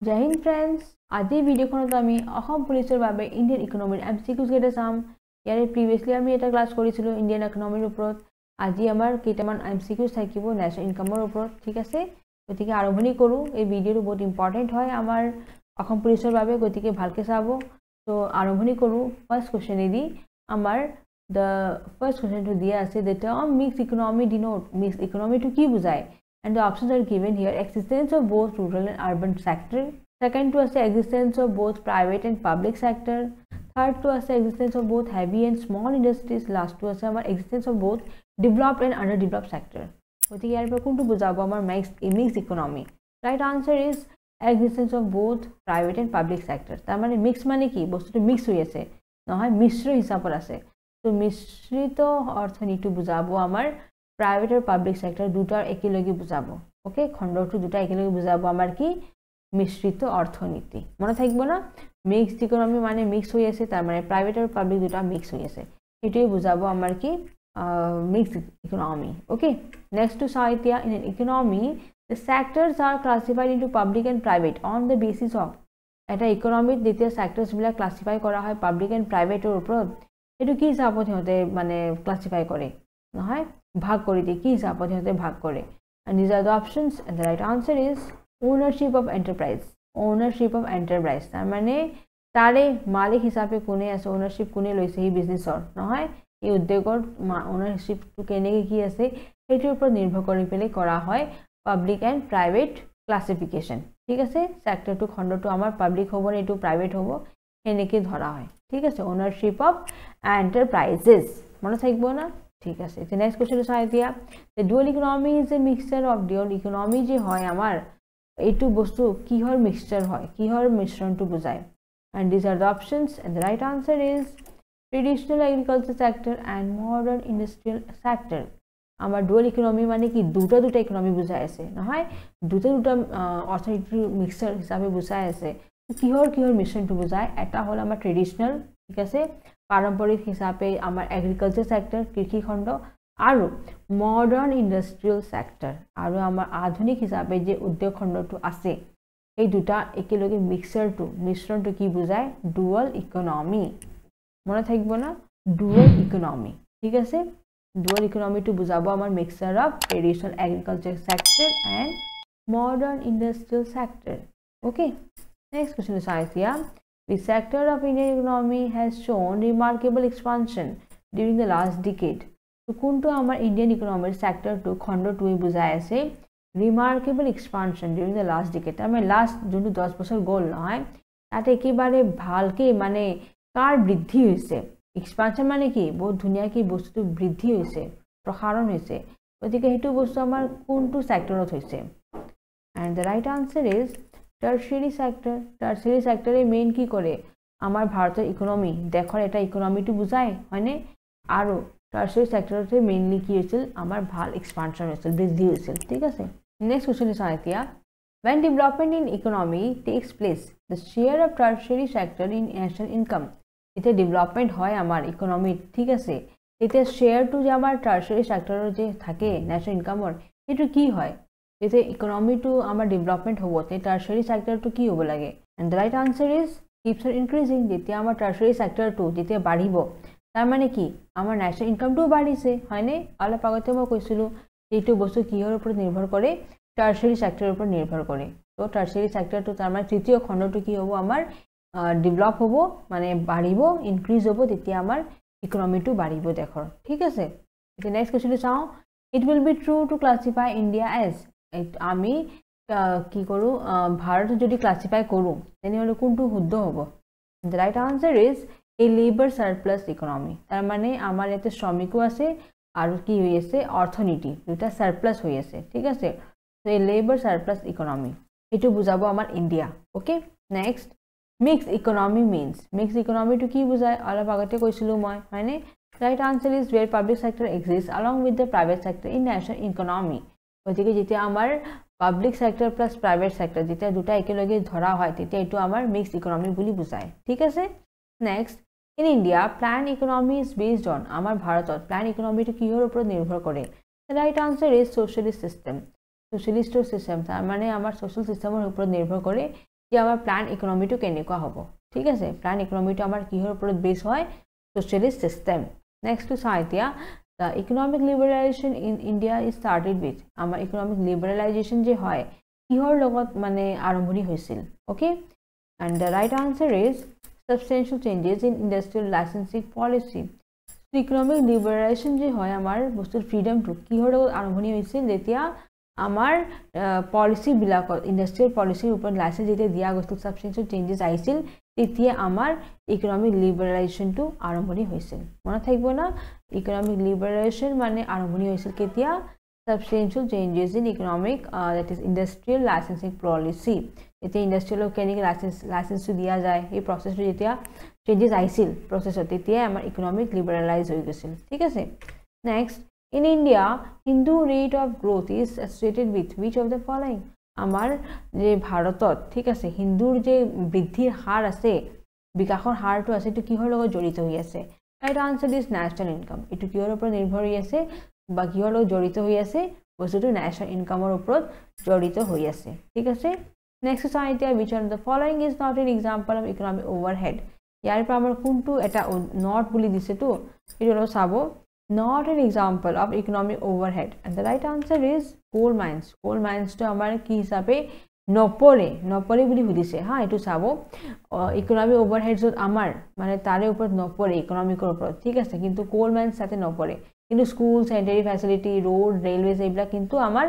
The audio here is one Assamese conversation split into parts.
জয় হিন্দ ফ্ৰেণ্ডছ, আজিৰ ভিডিঅ'খনত আমি অসম পুলিচৰ বাবে ইণ্ডিয়ান ইকনমিৰ MCQs কেইটা চাম। ইয়াৰে প্ৰিভিয়াছলি আমি এটা ক্লাছ কৰিছিলোঁ ইণ্ডিয়ান ইকনমিৰ ওপৰত। আজি আমাৰ কেইটামান MCQs থাকিব নেশ্যনেল ইনকামৰ ওপৰত, ঠিক আছে। গতিকে আৰম্ভণি কৰোঁ। এই ভিডিঅ'টো বহুত ইম্পৰ্টেণ্ট হয় আমাৰ অসম পুলিচৰ বাবে, গতিকে ভালকৈ চাব। তো আৰম্ভণি কৰোঁ ফাৰ্ষ্ট কুৱেশ্যনেদি। আমাৰ দ্য ফাৰ্ষ্ট কুৱেশ্যনটো দিয়া আছে, the term mix economy denote, mix ইকনমিটো কি বুজায়? And the options are given here: existence of both rural and urban sector. Second to us the existence of both private and public sector. Third to us the existence of both heavy and small industries. Last to us our existence of both developed and underdeveloped sector. Okay, here we are going to bujabo our mixed economy. Right answer is existence of both private and public sector. তার মানে mix মানে কি? বস্তুটো mix হৈ আছে, নহয় মিশ্র হিসাবত আছে। তো মিশ্রিত অর্থনীতি বুজাবো আমাৰ প্ৰাইভেট আৰু পাব্লিক সেক্টৰ দুটাৰ একেলগে বুজাব। ওকে, খণ্ডটো দুটা একেলগে বুজাব আমাৰ কি? মিশ্ৰিত অৰ্থনীতি। মনত থাকিব না, মিক্সড ইকনমি মানে মিক্স হৈ আছে, তাৰ মানে প্ৰাইভেট আৰু পাব্লিক দুটা মিক্স হৈ আছে, এইটোৱে বুজাব আমাৰ কি? Mixed economy. Okay, next two চাওঁ এতিয়া। In an economy the sectors are classified into public and private on the basis of. এটা ইকনমিত যেতিয়া সেক্টৰছবিলাক ক্লাছিফাই কৰা হয় পাব্লিক এণ্ড প্ৰাইভেটৰ ওপৰত, এইটো কি হিচাপত সিহঁতে মানে ক্লাছিফাই কৰে, নহয় ভাগ কৰি দিয়ে, কি হিচাপত সিহঁতে ভাগ কৰে? and these are the options and the right answer is ownership of enterprise. ownership of enterprise তাৰ মানে তাৰে মালিক হিচাপে কোনে আছে, ownership কোনে লৈছে এই বিজনেছৰ, নহয় এই উদ্যোগৰ ownershipটো কেনেকৈ কি আছে সেইটোৰ ওপৰত নিৰ্ভৰ কৰি পেলাই কৰা হয় পাব্লিক এণ্ড প্ৰাইভেট ক্লাছিফিকেশ্যন, ঠিক আছে। সেক্টৰটো খণ্ডটো আমাৰ পাব্লিক হ'ব নে এইটো প্ৰাইভেট হ'ব, সেনেকৈ ধৰা হয়, ঠিক আছে। ownership of enterprises মনত থাকিব না, ঠিক আছে। নেক্সট কুৱেশ্যনটো চাই এতিয়া। The dual economy is a mixture of, dual economy যে হয় আমাৰ এইটো বস্তু কিহৰ মিক্সচাৰ হয়, কিহৰ মিশ্ৰণটো বুজায়? And these are the options and the right answer is traditional agriculture sector and modern industrial sector. আমাৰ ডুৱেল ইকনমি মানে কি? দুটা ইকনমি বুজাই আছে, নহয় দুটা অৰ্থনীতিৰ মিক্সচাৰ হিচাপে বুজাই আছে। কিহৰ মিশ্ৰণটো বুজায়? এটা হ'ল আমাৰ ট্ৰেডিশ্যনেল, ঠিক আছে, পাৰম্পৰিক হিচাপে আমাৰ এগ্ৰিকালচাৰ ছেক্টৰ কৃষি খণ্ড, আৰু মডাৰ্ণ ইণ্ডাষ্ট্ৰিয়েল ছেক্টৰ আৰু আমাৰ আধুনিক হিচাপে যে উদ্যোগ খণ্ডটো আছে, এই দুটা একেলগে মিশ্ৰণটো কি বুজায়? Dual economy. মনত থাকিব না, ডুৱেল ইকনমি, ঠিক আছে। ডুৱেল ইকনমিটো বুজাব আমাৰ mixture of traditional agriculture sector and modern industrial sector. Okay, next কুৱেশ্যনটো চাই এতিয়া। The sector of Indian economy has shown remarkable expansion during the last decade. So, কোনটো আমাৰ ইণ্ডিয়ান ইকনমিৰ ছেক্টৰটো খণ্ডটোৱে বুজাই আছে remarkable expansion during the last decade. তাৰমানে লাষ্ট যোনটো 10 বছৰ গ'ল, নহয় তাতে একেবাৰে ভালকৈ মানে কাৰ বৃদ্ধি হৈছে? এক্সপানশ্যন মানে কি? বহুত ধুনীয়াকৈ বস্তুটো বৃদ্ধি হৈছে, প্ৰসাৰণ হৈছে, গতিকে সেইটো বস্তু আমাৰ কোনটো ছেক্টৰত হৈছে? And the right answer is tertiary sector. Tertiary ছেক্টৰে মেইন কি কৰে? আমাৰ ভাৰতৰ ইকনমি, দেশৰ এটা ইকনমিটো বুজায়, হয়নে? আৰু টাৰ্চিয়াৰী ছেক্টৰতে মেইনলি কি হৈছিল? আমাৰ ভাল এক্সপানশ্যন হৈছিল, বৃদ্ধি হৈছিল, ঠিক আছে। নেক্সট কুৱেশ্যনটো চাওঁ এতিয়া। When development in economy takes place, the share of tertiary sector in national income. এতিয়া ডেভেলপমেণ্ট হয় আমাৰ ইকনমিত, ঠিক আছে, তেতিয়া শ্বেয়াৰটো যে আমাৰ টাৰ্চিয়াৰী ছেক্টৰৰ যে থাকে নেশ্যনেল ইনকামৰ, সেইটো কি হয়? যেতিয়া ইকনমিটো আমাৰ ডেভেলপমেণ্ট হ'ব, তেতিয়া টাৰ্চিয়াৰী ছেক্টৰটো কি হ'ব লাগে? And the right answer is keeps on increasing. যেতিয়া আমাৰ টাৰ্চিয়াৰী ছেক্টৰটো যেতিয়া বাঢ়িব, তাৰমানে কি? আমাৰ নেশ্যনেল ইনকামটোও বাঢ়িছে, হয়নে? অলপ আগতে মই কৈছিলোঁ এইটো বস্তু কিহৰ ওপৰত নিৰ্ভৰ কৰে? টাৰ্চিয়াৰী ছেক্টৰৰ ওপৰত নিৰ্ভৰ কৰে। তো টাৰ্চিয়াৰী ছেক্টৰটো তাৰমানে তৃতীয় খণ্ডটো কি হ'ব? আমাৰ ডেভেলপ হ'ব, মানে বাঢ়িব, ইনক্ৰিজ হ'ব, তেতিয়া আমাৰ ইকনমিটো বাঢ়িব দেশৰ, ঠিক আছে। এতিয়া নেক্সট কুৱেশ্যনটো চাওঁ। It will be true to classify India as, আমি কি কৰোঁ? ভাৰত যদি ক্লাছিফাই কৰোঁ তেনেহ'লে কোনটো শুদ্ধ হ'ব? The right answer is a labour surplus economy. তাৰমানে আমাৰ ইয়াতে শ্ৰমিকো আছে আৰু কি হৈ আছে? অৰ্থনীতি দুটা ছাৰপ্লাছ হৈ আছে, ঠিক আছে। এ লেবাৰ ছাৰপ্লাছ ইকনমি, এইটো বুজাব আমাৰ India. Okay, next mix economy means. Mix ইকনমিটো কি বুজায়? অলপ আগতে কৈছিলোঁ মই, হয়নে? Right answer is where public sector exist along with the private sector in national economy. গতিকে যেতিয়া আমাৰ public sector plus private sector যেতিয়া দুটা একেলগে ধৰা হয়, তেতিয়া এইটো আমাৰ মিক্সড ইকনমি বুলি বুজায়, ঠিক আছে। Next, in India plan economy is based on, আমাৰ ভাৰতত প্লান ইকনমিটো কিহৰ ওপৰত নিৰ্ভৰ কৰে? Right answer is socialist system. ছ'চিয়েলিষ্টৰ ছিষ্টেম, তাৰমানে আমাৰ ছ'চিয়েল ছিষ্টেমৰ ওপৰত নিৰ্ভৰ কৰে যে আমাৰ প্ল্যান ইকোনমিটো কেনেকুৱা হ'ব ঠিক আছে প্ল্যান ইকোনমিটো আমাৰ কিহৰ ওপৰত বেস হয় socialist system next to চাও এতিয়া the economic liberalization in India is started with আমাৰ economic liberalization যে হয় কিহৰ লগত মানে আৰম্ভণি হৈছিল okay and the right answer is substantial changes in industrial licensing policy economic liberalization যে হয় আমাৰ বস্তুৰ ফ্ৰীডম টু কিহৰ লগত আৰম্ভণি হৈছিল যেতিয়া আমাৰ পলিসি বিলাকত ইন্ডাস্ট্ৰিয়েল পলিসিৰ ওপৰত লাইসেন্স যেতিয়া দিয়া গৈছিল সাবস্টেন্সিয়েল চেঞ্জেস আহিছিল তেতিয়া আমাৰ ইকোনমিক লিবাৰেলাইজেশনটো আৰম্ভণি হৈছিল মনত থাকিব না ইকোনমিক লিবাৰেলাইজেশন মানে আৰম্ভণি হৈছিল কেতিয়া substantial changes in economic that is industrial licensing policy এতিয়া ইন্ডাস্ট্ৰিয়েল কেনেকৈ লাইসেন্সটো দিয়া যায় এই প্ৰসেসটো যেতিয়া চেঞ্জেস আহিছিল প্ৰসেসত তেতিয়া আমাৰ ইকোনমিক লিবাৰেলাইজ হৈ গৈছিল ঠিক আছে next in India Hindu rate of growth is associated with which of the following amar je bharatot thik ase hindur je bridhir har ase bikashor har to ase to kihor logot jorito hoi ase right answer is national income etu kihor upor nirbhor hoi ase ba kihor logot jorito hoi ase bostu to national income or upor jorito hoi ase thik ase next society which one of the following is not an example of economic overhead yar por amar kuntu eta not boli dise to etu lo sabo not an example of economic overhead and the right answer is coal mines to amar ki hisabe nopore boli hudise ha etu sabo economic overhead jot amar mane tare upor nopore economic upor thik ase kintu coal mines sate nopore kintu school sanitary facility road railways ebla kintu amar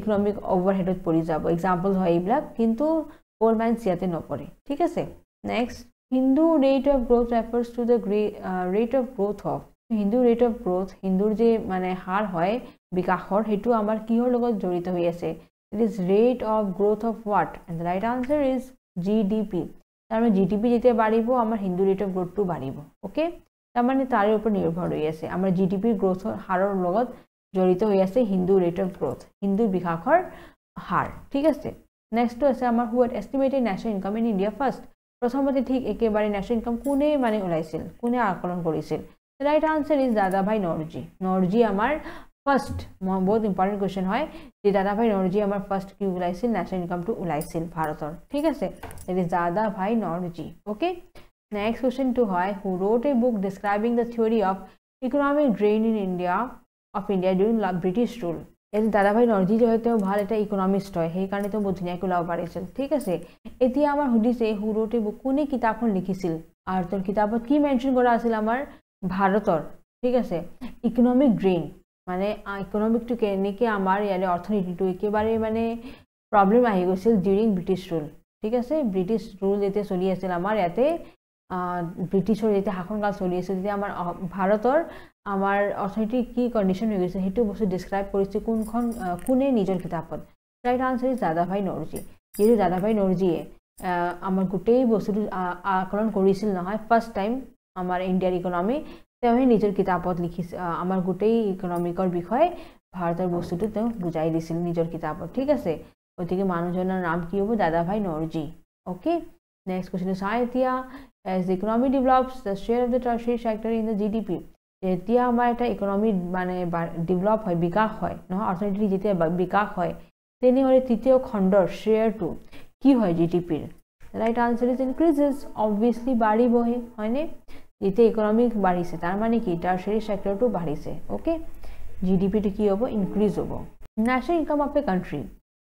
economic overhead ot pori jabo examples hoy ebla kintu coal mines yate nopore thik ase next Hindu rate of growth refers to the rate of growth of Hindu rate of growth Hindur je mane har hoy bikashor hetu amar kihor logot jorito hoi ase it is rate of growth of what and the right answer is GDP tar mane GDP jete baribo amar Hindu rate of growth to baribo okay tar mane tar upor nirbhor hoi ase amar GDP growth haror logot jorito hoi ase Hindu rate of growth Hindu bikashor har thik ase next to ase amar who had estimated national income in India first prothomate thik ekebare national income kune mane ulaisil kune akolon korisil The right answer is Dadabhai Naoroji amar first बहुत important question hoy je Dadabhai Naoroji amar first ki ulaisil national income to ulaisil bharator thik ase that is Dadabhai Naoroji okay next question to hoy who wrote a book describing the theory of economic drain in India during British rule এই Dadabhai Naoroji je hoyte bhal eta economist hoy hei karone to বহুত ধুনিয়া কই লাভ পারিছিল ঠিক আছে এতিয়া আমার হুদিছে who wrote a book কোনে কিতাপখন লিখিছিল আর তোর কিতাবত কি মেনশন করা আছিল আমার ভাৰতৰ ঠিক আছে ইকোনমিক ড্ৰেইন মানে ইকোনমিক টু কেনেকে আমাৰ ইয়াৰে অৰ্থনীতিটো একেবাৰে মানে প্ৰবলেম আহি গৈছিল ডিউৰিং ব্ৰিটিছ ৰুল ঠিক আছে ব্ৰিটিছ ৰুল যেতিয়া চলি আছিল আমাৰ ইয়াতে ব্ৰিটিছৰ যেতিয়া শাসনকাল চলি আছিল তেতিয়া আমাৰ ভাৰতৰ আমাৰ অৰ্থনীতি কি কণ্ডিশ্যন হৈ গৈছে সেইটো বস্তু ডেসক্ৰাইব কৰিছে কোনে নিজৰ কিতাপত ৰাইট আনসাৰ ইজ দাদাভাই নৰজি যেটো দাদাভাই নৰজিয়ে আমাৰ গোটেই বস্তুটো আকলন কৰিছিল নহয় ফাৰ্স্ট টাইম আমাৰ ইন্ডিয়াৰ ইকোনমি তেৱে নিজৰ কিতাপত লিখিছে আমাৰ গোটেই ইকোনমিকৰ বিষয় ভাৰতৰ বস্তুটো তেওঁ বুজাই দিছিল নিজৰ কিতাপত ঠিক আছে গতিকে মানুহজনৰ নাম কি হ'ব দাদাভাই নৰজি ওকে নেক্সট কোৱেশ্চন ইজ এতিয়া as the economy develops the share of the tertiary sector in the GDP যেতিয়া আমাৰ এটা ইকোনমি মানে ডেভেলপ হয় বিকাশ হয় নহয় অৰ্থনীতি যেতিয়া বিকাশ হয় তেনেহলে তৃতীয় খণ্ডৰ শেয়াৰটো কি হয় জিডিপিৰ right answer is increases obviously বাড়িবহে হয়নে যেতে ইকোনমিক বাড়িছে তার মানে কি টারশারি সেক্টরটো বাড়িছে ওকে জিডিপি টো কি হবে ইনক্রিজ হবে national income of a country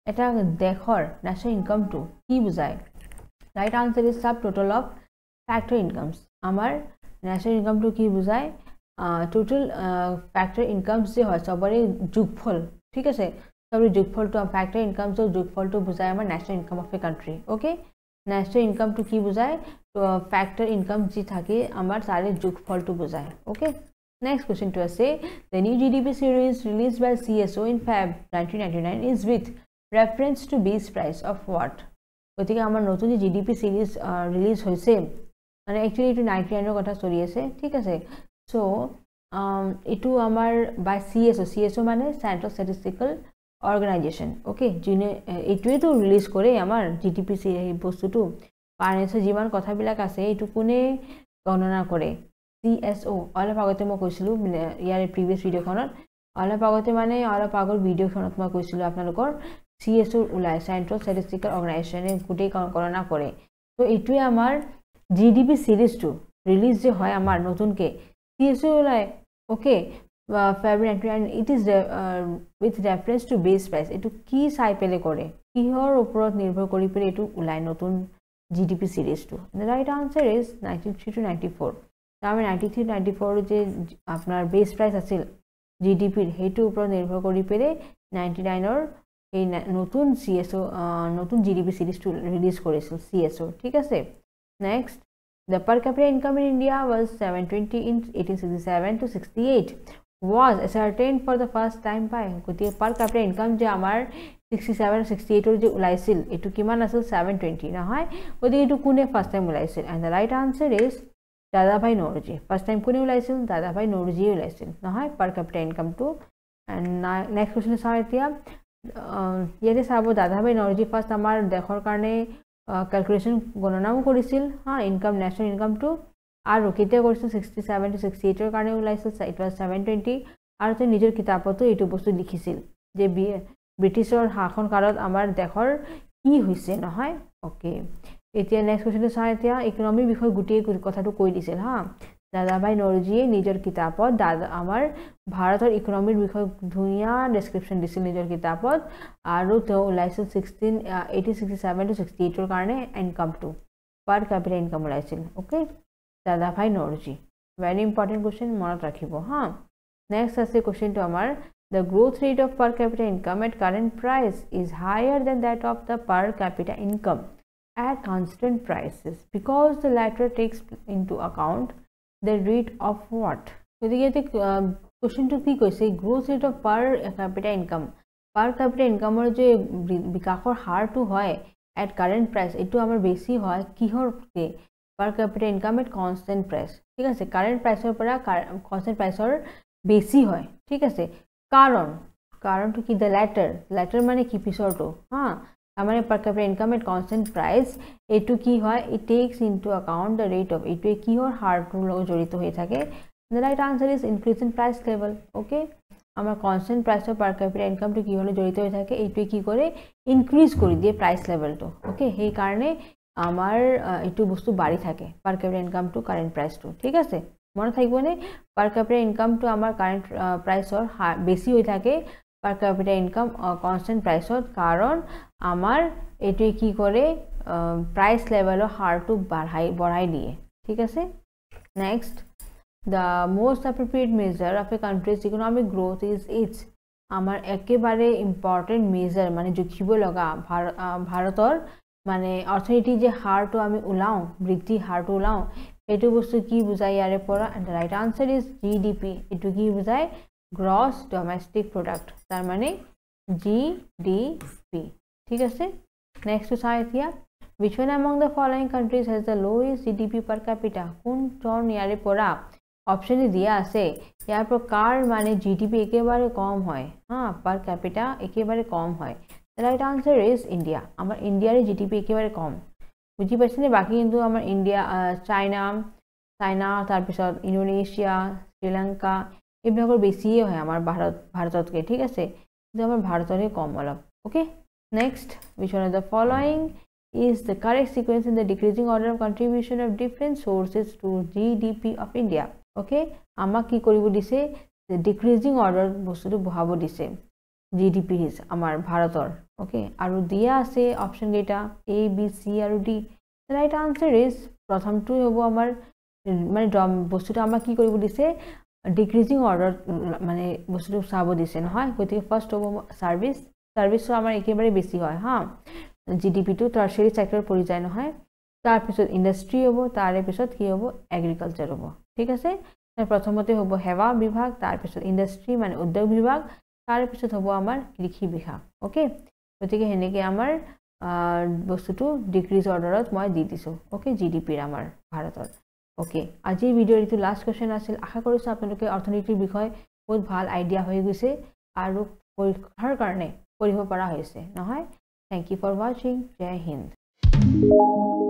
এটা দেশৰ ন্যাশনাল ইনকাম টো কি বুজায় right answer is sub total of factor incomes আমার ন্যাশনাল ইনকাম টো কি বুজায় টোটাল ফ্যাক্টর ইনকামস যে হয় সবৰে যোগফল ঠিক আছে সবৰে যোগফলটো ফ্যাক্টৰ ইনকামস যোগফলটো বুজায় আমাৰ national income of a country okay national income টু কি বুজায় তো ফ্যাক্টর ইনকাম যি থাকে আমাৰ তাৰে যোগফলটো বুজায় ওকে নেক্সট কোৱেশ্চন টু আছে the new GDP series released by CSO in Feb 1999 is with reference to base price of what গতিকে আমাৰ নতুন জিডিপি সিৰিজ ৰিলিজ হৈছে মানে একচুয়ালি এটো 99 এৰ কথা চলি আছে ঠিক আছে সো এটো আমাৰ বাই CSO মানে সেন্ট্ৰাল স্ট্যাটিস্টিক্যাল অৰ্গানাইজেশন ওকে যিনে এটোৱে তো ৰিলিজ কৰে আমাৰ জিডিপি বস্তুটো ফাইনেন্সৰ যিমান কথাবিলাক আছে এটো কোনে গণনা কৰে CSO অলপ আগতে মই কৈছিলো ইয়াৰ প্ৰিভিয়াস ভিডিওখনত অলপ আগতে মানে অলপ আগৰ ভিডিওখনত মই কৈছিলো আপোনালোকৰ CSO ওলাই সেন্ট্ৰাল স্ট্যাটিস্টিক্যাল অৰ্গানাইজেশনে গুটেই গণনা কৰে তো এইটোৱে আমাৰ GDP সিৰিজটো ৰিলিজ যে হয় আমাৰ নতুনকে CSO ওলাই okay February and it is with reference to base price এটো কি চাই পেলে কৰে কিহৰ ওপৰত নিৰ্ভৰ কৰি পেলে এটো ওলাই নতুন GDP সিরিজটো the right answer is 93 to 94 তাহলে 93 94 যে আপনার বেস প্রাইস আছিল GDP ৰ হেতু ওপৰত নিৰ্ভৰ কৰি পেলে 99 ৰ এই নতুন CSO নতুন GDP সিৰিজটো ৰিলিজ কৰিছিল CSO ঠিক আছে next the per capita income in India was 720 in 1867 to 68 was ascertained for the first time by গতি per capita income যে আমাৰ 67 68 ৰ যে উলাইছিল এটো কিমান আছিল 720 নহয় গতি এটো কোনে ফার্স্ট টাইম উলাইছিল and the right answer is দাদাভাই নওরজি ফার্স্ট টাইম কোনে উলাইছিল দাদাভাই নওরজি উলাইছিল নহয় per capita income to and next question চাও এতিয়া ইয়াতে চাব দাদাভাই নওরজি ফার্স্ট আমাৰ দেশৰ কাৰণে ক্যালকুলেশন গণনাও কৰিছিল হা ইনকাম ন্যাশনাল ইনকাম টু আৰু কেতিয়া কৰিছিল 67 to 68 ৰ কাৰণে উলাইছিল ইট ওয়াজ 720 আৰু তে নিজৰ কিতাপতো এটো বস্তু লিখিছিল যে ব্ৰিটিছৰ শাসন কালত আমাৰ দেশৰ কি হৈছে নহয় ওকে এতিয়া নেক্সট কোৱেশ্চন চাই এতিয়া ইকোনমি বিষয় গুটেই কথাটো কৈ দিছিল হা দাদাভাই নওরজিয়ে নিজৰ কিতাপত আমাৰ ভাৰতৰ ইকোনমিৰ বিষয় ধুনিয়া ডেসক্ৰিপশন দিছিল নিজৰ কিতাপত আৰু তেওঁ উলাইছিল 1867 to 68 ৰ কাৰণে ইনকাম টু পাৰ ক্যাপিটা ইনকাম উলাইছিল ওকে দাদাভাই নওৰজি ভেৰি ইম্পৰ্টেন্ট কোশ্চেন মনত ৰাখিব হা নেক্সট আছে কোশ্চেনটো আমাৰ the growth rate of per capita income at current price is higher than that of the per capita income at constant prices because the latter takes into account the rate of what গতিকে এতে কোশ্চেনটো কি কৈছে growth rate of per capita income ৰ যে বিকাশৰ হাৰটো হয় at current price এটো আমাৰ বেছি হয় কিহৰ per capita income at constant price ঠিক আছে কাৰেন্ট প্ৰাইসৰ পৰা constant priceৰ বেছি হয় ঠিক আছে কাৰণটো কি the latter মানে কি পিছৰটো হা আমাৰ per capita income at constant price এটো কি হয় it takes into account the rate of এটো কিহৰ হাৰটোৰ লগত জড়িত হৈ থাকে the right answer is increase in price level okay আমাৰ constant price per capita income to কি হলে জড়িত হৈ থাকে এটো কি কৰে ইনক্ৰিজ কৰি দিয়ে প্ৰাইস লেভেলটো ওকে সেই কাৰণে আমাৰ এটো বস্তু বাঢ়ি থাকে per capita income to current price to ঠিক আছে মনত থাকিবনে per capita income to আমাৰ current priceৰ বেছি হৈ থাকে per capita income constant priceত কাৰণ আমাৰ এটো কি কৰে প্ৰাইস লেভেলৰ হাৰটো বঢ়াই দিয়ে ঠিক আছে next the most appropriate measure of a country's economic growth is its আমাৰ একেবাৰে ইম্পৰ্টেন্ট মেজাৰ মানে জুখিব লগা ভাৰতৰ মানে অৰ্থনীতি যে হাৰটো আমি উলাও বৃদ্ধি হাৰটো উলাও এটো বস্তু কি বুজাই ইয়াৰে পৰা and the right answer is GDP এটো কি বুজাই gross domestic product তাৰ মানে GDP ঠিক আছে নেক্সট চাই এতিয়া which one among the following countries has the lowest GDP per capita কোন জন ইয়াৰে পৰা অপশন দিয়া আছে ইয়াৰ পৰা কাৰ মানে GDP একেবাৰে কম হয় হা per capita একেবাৰে কম হয় the right answer is India আমাৰ ইন্ডিয়াৰ GDP একেবাৰে কম বুজি পাইছেনে বাকি কিন্তু আমাৰ ইন্ডিয়া চাইনা তাৰ পিছত ইন্দোনেছিয়া শ্ৰীলঙ্কা এইবিলাকৰ বেছিয়ে হয় আমাৰ ভাৰততকৈ ঠিক আছে কিন্তু আমাৰ ভাৰতৰে কম অলপ okay next which one of the following is the correct sequence in the decreasing order of contribution of different sources to GDP of India okay আমাক কি কৰিব দিছে ডিক্ৰিজিং অৰ্ডাৰ বস্তুটো বহাব দিছে GDP হিস আমাৰ ভাৰতৰ ওকে আৰু দিয়া আছে অপশন কেইটা A B C আৰু D the right answer is প্ৰথমটো হ'ব আমাৰ মানে বস্তুটো আমাক কি কৰিব দিছে ডিক্ৰিজিং অৰ্ডাৰ মানে বস্তুটো চাব দিছে নহয় গতিকে ফাৰ্স্ট হ'ব সাৰ্ভিস আমাৰ একেবাৰে বেছি হয় হা GDP to tertiary sector পৰি যায় নহয় তাৰ পিছত ইন্ডাস্ট্ৰি হ'ব তাৰে পিছত কি হ'ব এগ্ৰিকালচাৰ হ'ব ঠিক আছে প্ৰথমতে হ'ব হেৱা বিভাগ তাৰ পিছত ইন্ডাস্ট্ৰি মানে উদ্যোগ বিভাগ তাৰ পিছত হ'ব আমাৰ কৃষি বিভাগ ওকে গতিকে হেনেকে আমাৰ বস্তুটো ডিক্ৰিজ অৰ্ডাৰত মই দি দিছো ওকে GDP ৰ আমাৰ ভাৰতৰ ওকে আজি ভিডিঅ'ৰ এইটো লাষ্ট কোৱেশ্চন আছিল আশা কৰিছো আপোনালোকে অৰ্থনীতিৰ বিষয় বহুত ভাল আইডিয়া হৈ গৈছে আৰু পৰীক্ষাৰ কাৰণে পঢ়িব পৰা হৈছে নহয় Thank you for watching. Jai Hind.